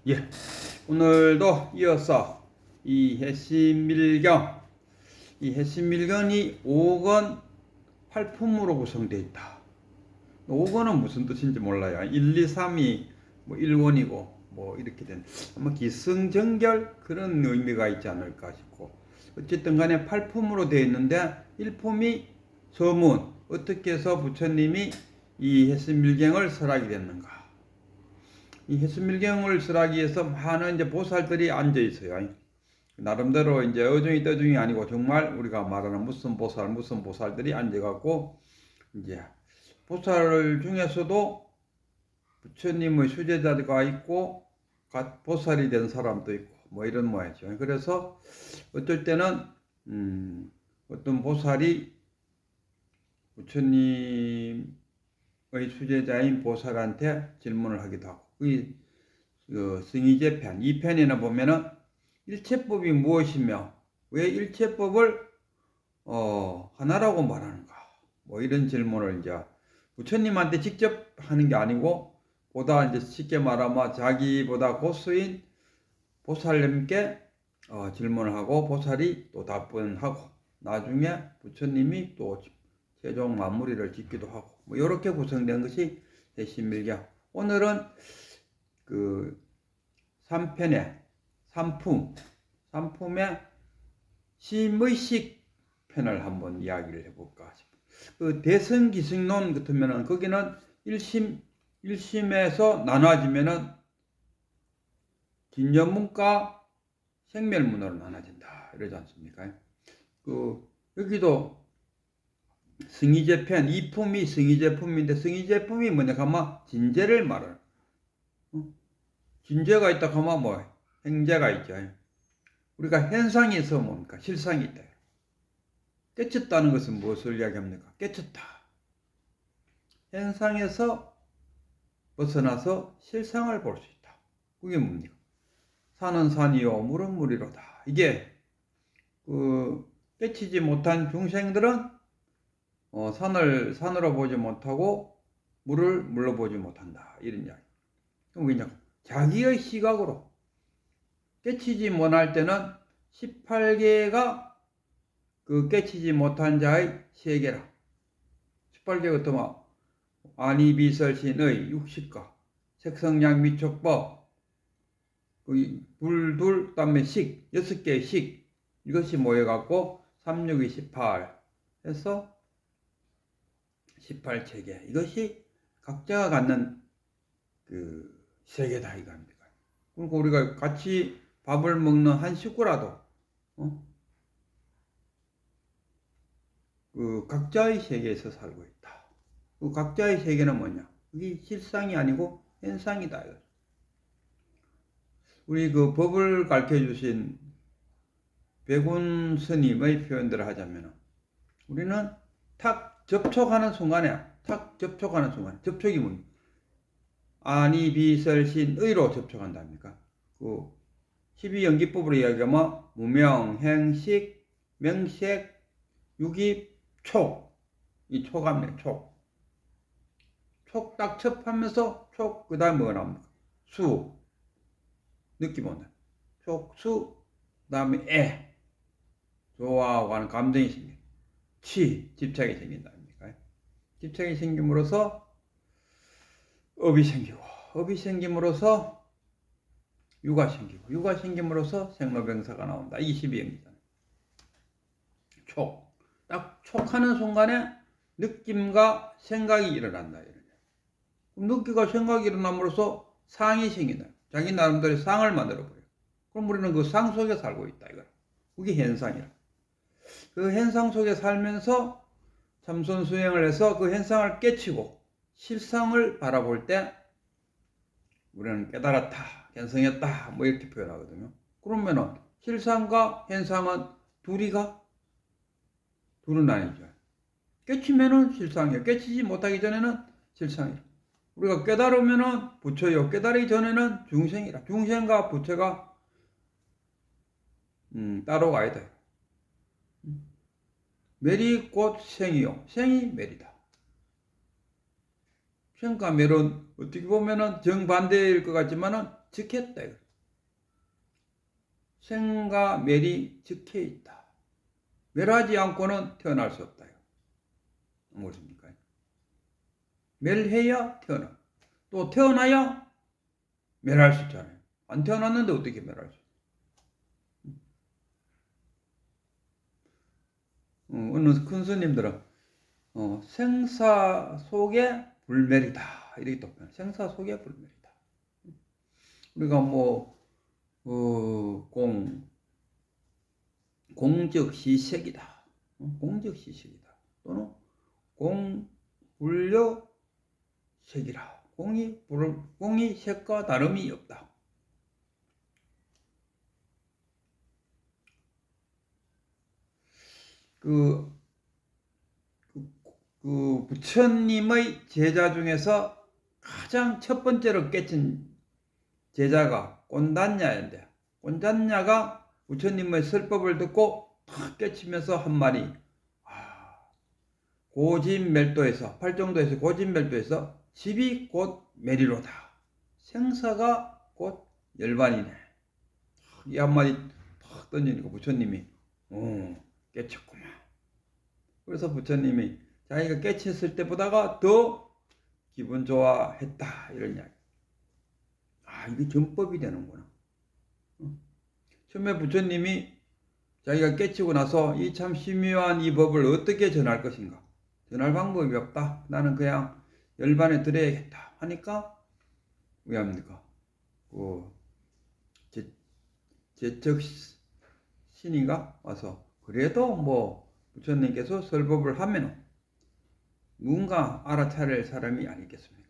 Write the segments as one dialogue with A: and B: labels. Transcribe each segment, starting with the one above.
A: 예, 오늘도 이어서 이 해심밀경, 이 해심밀경이 5권 8품으로 구성되어 있다. 5권은 무슨 뜻인지 몰라요. 1, 2, 3이 뭐 1권이고 뭐 이렇게 된 아마 기승전결 그런 의미가 있지 않을까 싶고, 어쨌든 간에 8품으로 되어 있는데 1품이 서문, 어떻게 해서 부처님이 이 해심밀경을 설하게 됐는가. 이 해수밀경을 설하기 위해서 많은 이제 보살들이 앉아 있어요. 나름대로 이제 어중이 떠중이 아니고 정말 우리가 말하는 무슨 보살들이 앉아갖고 이제 보살 중에서도 부처님의 수제자가 있고 보살이 된 사람도 있고 뭐 이런 모양이죠. 그래서 어쩔 때는 어떤 보살이 부처님의 수제자인 보살한테 질문을 하기도 하고, 승의제 편, 이 편에는 보면은 일체법이 무엇이며 왜 일체법을 하나라고 말하는가, 뭐 이런 질문을 이제 부처님한테 직접 하는 게 아니고 보다 이제 쉽게 말하면 자기보다 고수인 보살님께 질문을 하고 보살이 또 답변하고 나중에 부처님이 또 최종 마무리를 짓기도 하고 뭐 이렇게 구성된 것이 해심밀경. 오늘은 그 3편의 3품의 심의식 편을 한번 이야기를 해볼까 싶어요. 그 대승기승론 같으면은 거기는 1심에서 나눠지면은 진여문과 생멸문으로 나눠진다 이러지 않습니까? 여기도 승의제편 2품이 승의제품인데, 승의제품이 뭐냐 하면 진제를 말하는, 진제가 있다 하면 뭐 행제가 있죠. 우리가 현상이 있어 뭡니까? 실상이 있다. 깨쳤다는 것은 무엇을 이야기합니까? 깨쳤다. 현상에서 벗어나서 실상을 볼 수 있다. 그게 뭡니까? 산은 산이요 물은 물이로다. 이게 깨치지 못한 중생들은 산으로 보지 못하고 물을 물로 보지 못한다. 이런 이야기. 그럼 왜냐? 자기의 시각으로 깨치지 못할 때는 18개가 깨치지 못한 자의 세계라. 18개가 어떠면 아니비설신의 60가, 색성양 미촉법, 불둘 그다음에 식 6개의 식, 이것이 모여갖고 3, 6이 18 해서 18체계, 이것이 각자가 갖는 세계다 이겁니다. 그러니까 우리가 같이 밥을 먹는 한 식구라도 각자의 세계에서 살고 있다. 각자의 세계는 뭐냐? 이게 실상이 아니고 현상이다. 우리 법을 가르쳐 주신 백운 스님의 표현들을 하자면, 우리는 탁 접촉하는 순간에, 접촉이 뭡니까? 아니비설신의로 접촉한답니까? 12연기법으로 이야기하면 무명, 행식, 명색, 유기, 촉. 이 촉합니다. 촉 딱 첩하면서 그 다음에 뭐가 나옵니까? 수. 느낌 온다. 촉, 수. 그 다음에 좋아하고 하는 감정이 생긴다. 집착이 생긴답니까? 집착이 생김으로써 업이 생기고, 업이 생김으로써 유가 생기고, 유가 생김으로써 생로병사가 나온다. 22연기잖아요. 딱 촉하는 순간에 느낌과 생각이 일어난다. 그럼 느낌과 생각이 일어남으로써 상이 생긴다. 자기 나름대로 상을 만들어버려요. 그럼 우리는 그 상 속에 살고 있다. 그게 현상이라. 그 현상 속에 살면서 참선 수행을 해서 그 현상을 깨치고 실상을 바라볼 때 우리는 깨달았다, 견성했다, 뭐 이렇게 표현하거든요. 그러면은 실상과 현상은 둘은 아니죠. 깨치면은 실상이에요. 깨치지 못하기 전에는 실상이에요. 우리가 깨달으면은 부처요. 깨달기 전에는 중생이라. 중생과 부처가 따로 가야 돼요. 멸이 곧 생이요. 생이 멸이다. 생과 멸은 어떻게 보면은 정반대일 것 같지만은 즉했다. 생과 멸이 즉해 있다. 멸하지 않고는 태어날 수 없다. 안 그렇습니까? 멸해야 태어나. 또 태어나야 멸할 수 있잖아요. 안 태어났는데 어떻게 멸할 수 있어요? 어느 큰 스님들은 생사 속에 불멸이다. 이렇게 또 생사 속에 불멸이다. 우리가 뭐 공적시색이다. 공적시색이다. 또는 공불려색이라. 공이 색과 다름이 없다. 그 부처님의 제자 중에서 가장 첫 번째로 깨친 제자가 꼰단냐인데, 꼰단냐가 부처님의 설법을 듣고 탁 깨치면서 한 말이, 고진멸도에서, 팔정도에서 고진멸도에서 집이 곧 매리로다. 생사가 곧 열반이네. 이 한마디 탁 던지니까 부처님이 깨쳤구만. 그래서 부처님이 자기가 깨쳤을 때보다가 더 기분 좋아했다. 이런 이야기. 이게 전법이 되는구나. 처음에 부처님이 자기가 깨치고 나서 이 참 심묘한 이 법을 어떻게 전할 것인가. 전할 방법이 없다. 나는 그냥 열반에 들어야겠다. 하니까 왜 합니까? 제적 신인가 와서 그래도 뭐 부처님께서 설법을 하면 누군가 알아차릴 사람이 아니겠습니까?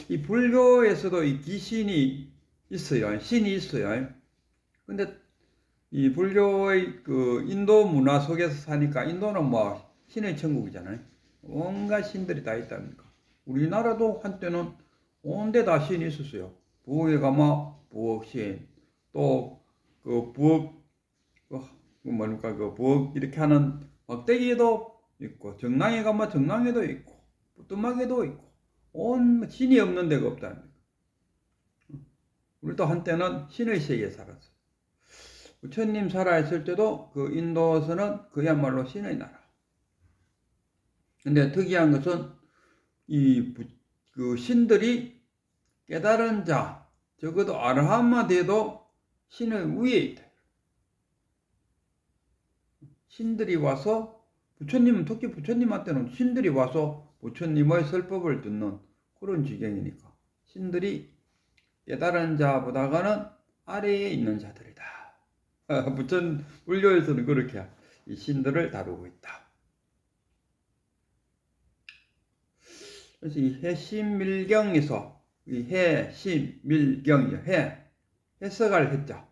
A: 이 불교에서도 이 귀신이 있어요. 신이 있어요. 근데 이 불교의 그 인도 문화 속에서 사니까, 인도는 뭐 신의 천국이잖아요. 온갖 신들이 다 있답니까? 우리나라도 한때는 온데 다 신이 있었어요. 부엌에 가면 부엌신, 또 그 부엌 뭡니까 그 부엌 이렇게 하는 막대기에도 있고, 정랑에 가면 정랑에도 있고, 부뚜막에도 있고, 온 신이 없는 데가 없답니다. 우리도 한때는 신의 세계에 살았어요. 부처님 살아있을 때도 그 인도에서는 그야말로 신의 나라. 근데 특이한 것은 그 신들이 깨달은 자, 적어도 아르함마 돼도 신의 위에 있다. 신들이 와서 부처님은, 특히 부처님한테는 신들이 와서 부처님의 설법을 듣는 그런 지경이니까 신들이 깨달은 자보다는 아래에 있는 자들이다. 불교에서는 그렇게 이 신들을 다루고 있다. 그래서 이 해심밀경에서 이 해심밀경이요. 해석할 해자.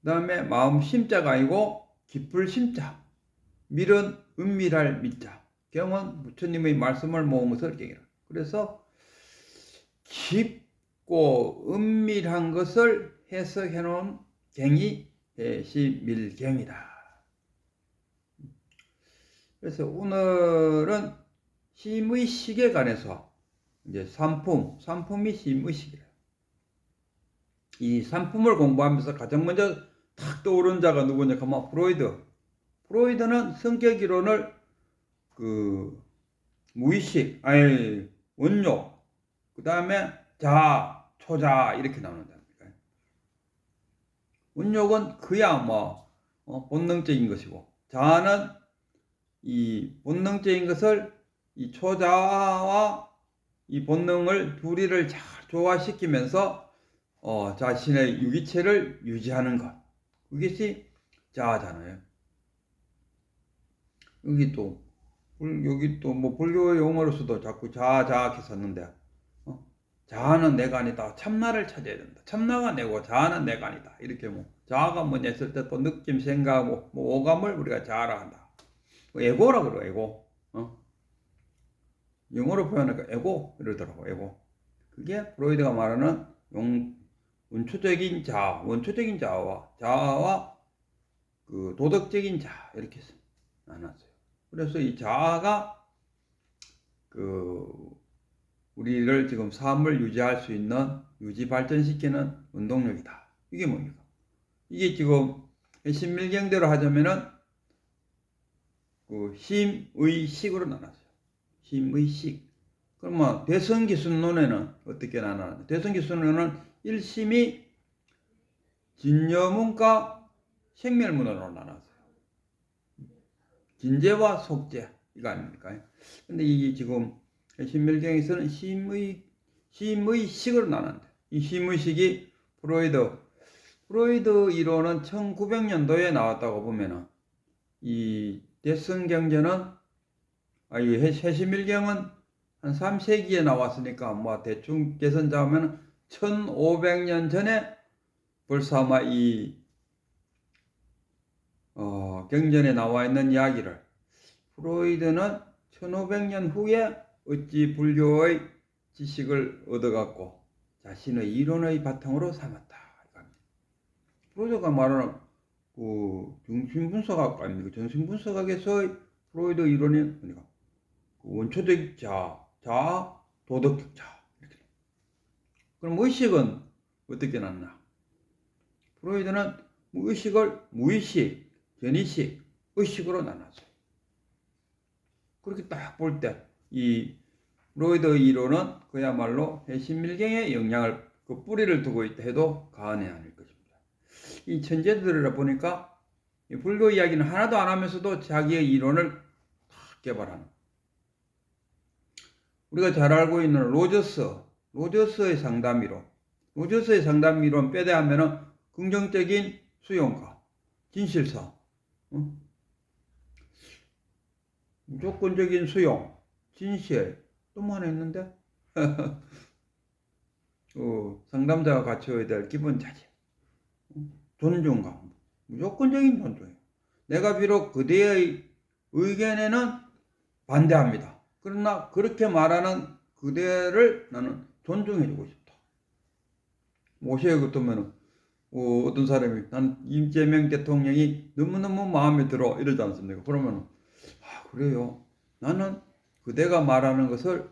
A: 그 다음에 마음 심자가 아니고 깊을 심자. 밀은 은밀할 밀자. 경은 부처님의 말씀을 모은 것을 경이라. 그래서 깊고 은밀한 것을 해석해 놓은 경이 해심밀경이다. 그래서 오늘은 심의식에 관해서 이제 산품이 심의식이래요. 이 산품을 공부하면서 가장 먼저 탁 떠오른 자가 누구냐 하면 프로이드는 성격 이론을 무의식, 원욕, 그 다음에 자아, 초자아 이렇게 나눈다. 원욕은 그야 본능적인 것이고, 자아는 이 본능적인 것을 이 초자아와 이 본능을 둘이를 잘 조화시키면서 자신의 유기체를 유지하는 것. 그것이 자아잖아요. 여기 또 뭐 불교 용어로서도 자꾸 자아 이렇게 썼는데, 자아는 내가 아니다. 참나를 찾아야 된다. 참나가 내고 자아는 내가 아니다. 이렇게 뭐 자아가 뭐냐 했을 때 또 느낌, 생각, 뭐 오감을 우리가 자아라 한다. 에고라 그래요. 에고. 영어로 표현하니까 에고 이러더라고. 에고. 그게 프로이드가 말하는 원초적인 자아와 그 도덕적인 자아 이렇게 나눴어요. 그래서 이 자아가 우리를 지금 삶을 유지할 수 있는 유지 발전시키는 운동력이다. 이게 뭡니까? 이게 지금 신밀경대로 하자면은 그 힘의식으로 나눴어요. 힘의식. 그러면 대성기순론에는 어떻게 나누나? 대성기순론은 1심이 진여문과 생멸문으로 나눴어요. 진재와 속재 이거 아닙니까? 근데 이게 지금 신밀경에서는 심의식으로 나눴는데 이 심의식이 프로이드 이론은 1900년도에 나왔다고 보면은 이 대성경제는 이 해심밀경은 한 3세기에 나왔으니까 뭐 대충 계산 잡으면 1500년 전에 벌써 아마 이 경전에 나와 있는 이야기를 프로이드는 1500년 후에 어찌 불교의 지식을 얻어갖고 자신의 이론의 바탕으로 삼았다. 프로이드가 말하는 그 정신분석학 아닙니까? 정신분석학에서의 프로이드 이론이 뭡니까? 그 원초적 자, 도덕적 자. 이렇게. 그럼 의식은 어떻게 났나? 프로이드는 의식을 무의식, 전의식, 의식으로 나눴어요. 그렇게 딱 볼 때 이 프로이드 이론은 그야말로 해심밀경의 영향을 그 뿌리를 두고 있다 해도 과언이 아닐 것입니다. 이 천재들을 보니까 이 불교 이야기는 하나도 안 하면서도 자기의 이론을 다 개발하는. 우리가 잘 알고 있는 로저스의 상담이론. 로저스의 상담이론 빼대하면은 긍정적인 수용과 진실성, 무조건적인 수용, 진실, 또 뭐 하나 있는데? 상담자가 갖춰야 될 기본 자질, 존중감, 무조건적인 존중이에요. 내가 비록 그대의 의견에는 반대합니다. 그러나 그렇게 말하는 그대를 나는 존중해주고 싶다. 모시에 같으면 어떤 사람이 난 이재명 대통령이 너무너무 마음에 들어 이러지 않습니까? 그러면 그래요. 나는 그대가 말하는 것을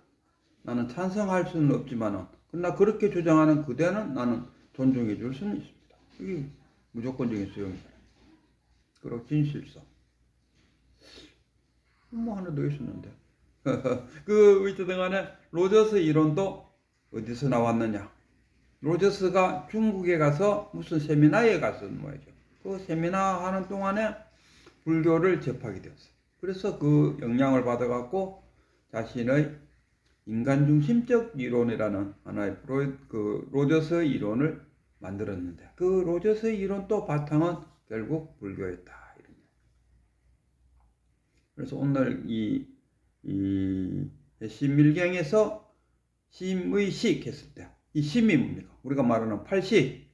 A: 나는 찬성할 수는 없지만 그러나 그렇게 주장하는 그대는 나는 존중해 줄 수는 있습니다. 이게 무조건적인 수용이다. 그리고 진실성. 뭐 하나 더 있었는데. 그 어쨌든 간에 로저스 이론도 어디서 나왔느냐? 로저스가 중국에 가서 무슨 세미나에 갔었는 모양이죠. 그 세미나 하는 동안에 불교를 접하게 되었어요. 그래서 그 영향을 받아갖고 자신의 인간중심적 이론이라는 하나의 그 로저스 이론을 만들었는데 그 로저스 이론 또 바탕은 결국 불교였다. 그래서 오늘 이 신밀경에서 심의식 했을 때 이 심이 뭡니까? 우리가 말하는 8식,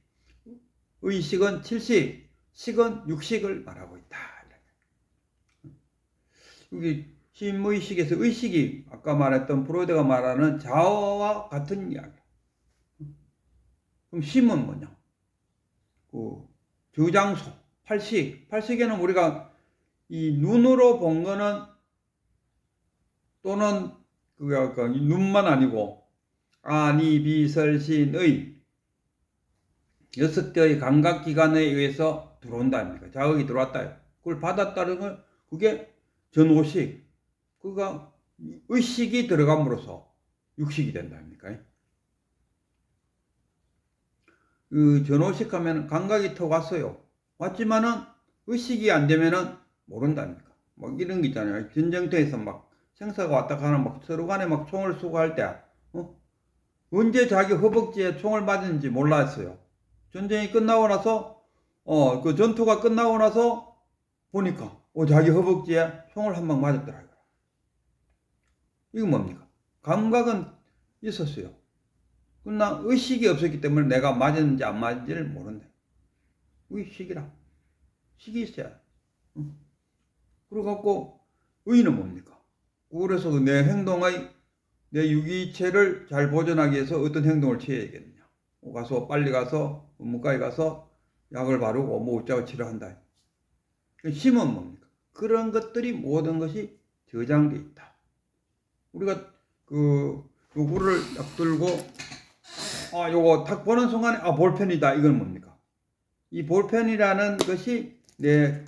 A: 의식은 7식, 식은 6식을 말하고 있다. 여기 심의식에서 의식이 아까 말했던 프로이드가 말하는 자아와 같은 이야기. 그럼 심은 뭐냐? 그 저장소, 8식. 8식에는 우리가 이 눈으로 본 거는 또는 이 눈만 아니고 아니 비설신의 6개의 감각기관에 의해서 들어온다 아닙니까? 자극이 들어왔다. 그걸 받았다는 건 그게 전오식. 그가 의식이 들어감으로써 육식이 된다 아닙니까? 그 전오식 하면 감각이 터 왔어요. 왔지만은 의식이 안 되면은 모른다니까. 막 이런 게 있잖아요. 전쟁터에서 막 생사가 왔다 가는 막 서로 간에 막 총을 쏘고 할 때, 언제 자기 허벅지에 총을 맞은지 몰랐어요. 전쟁이 끝나고 나서, 그 전투가 끝나고 나서 보니까, 자기 허벅지에 총을 한 방 맞았더라고요. 이거 뭡니까? 감각은 있었어요. 그러나 의식이 없었기 때문에 내가 맞았는지 안 맞은지를 모른다. 의식이라. 식이 있어야 돼. 그래갖고, 의는 뭡니까? 그래서 내 행동의, 내 유기체를 잘 보존하기 위해서 어떤 행동을 취해야겠느냐. 빨리 가서, 문과에 가서 약을 바르고, 뭐 어쩌고 치료한다. 힘은 뭡니까? 그런 것들이 모든 것이 저장되어 있다. 우리가 요거를 딱 들고 요거 딱 보는 순간에 볼펜이다. 이건 뭡니까? 이 볼펜이라는 것이 내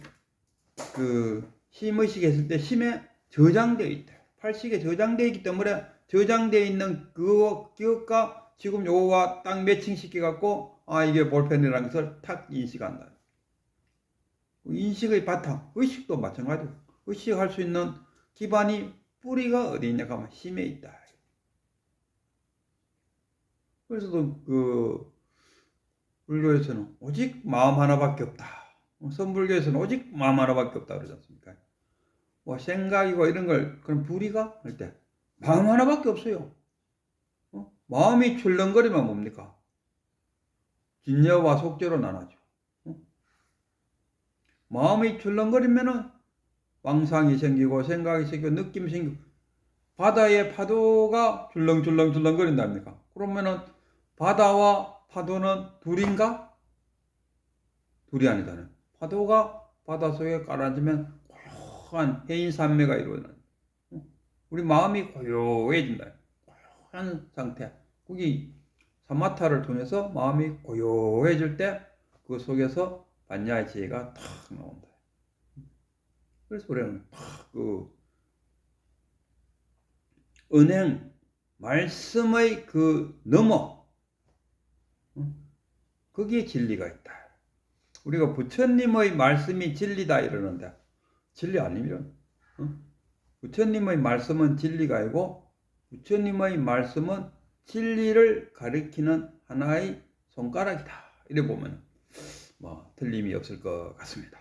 A: 그 심의식 했을 때 심에 저장되어 있다. 팔식에 저장되어 있기 때문에 저장되어 있는 그 기억과 지금 요거와 딱 매칭시켜 갖고 이게 볼펜이라는 것을 탁 인식한다. 인식의 바탕, 의식도 마찬가지고 의식할 수 있는 기반이 뿌리가 어디 있냐 하면 심에 있다. 그래서 그 불교에서는 오직 마음 하나밖에 없다. 선불교에서는 오직 마음 하나밖에 없다 그러지 않습니까? 뭐 생각이고 이런 걸 그럼 불이가 할 때 마음 하나밖에 없어요. 마음이 출렁거리면 뭡니까? 진여와 속죄로 나눠죠. 마음이 출렁거리면은 망상이 생기고 생각이 생기고 느낌이 생기고 바다의 파도가 출렁출렁 거린답니까? 그러면은 바다와 파도는 둘인가? 둘이 아니잖아요. 파도가 바닷속에 깔아지면 고요한 해인산매가 이루어진다. 우리 마음이 고요해진다. 고요한 상태. 거기 사마타를 통해서 마음이 고요해질 때 그 속에서 반야의 지혜가 탁 나온다. 그래서 우리는 탁그 은행 말씀의 그 넘어 거기에 진리가 있다. 우리가 부처님의 말씀이 진리다 이러는데 진리 아니면 부처님의 말씀은 진리가 아니고 부처님의 말씀은 진리를 가리키는 하나의 손가락이다. 이래 보면 뭐 틀림이 없을 것 같습니다.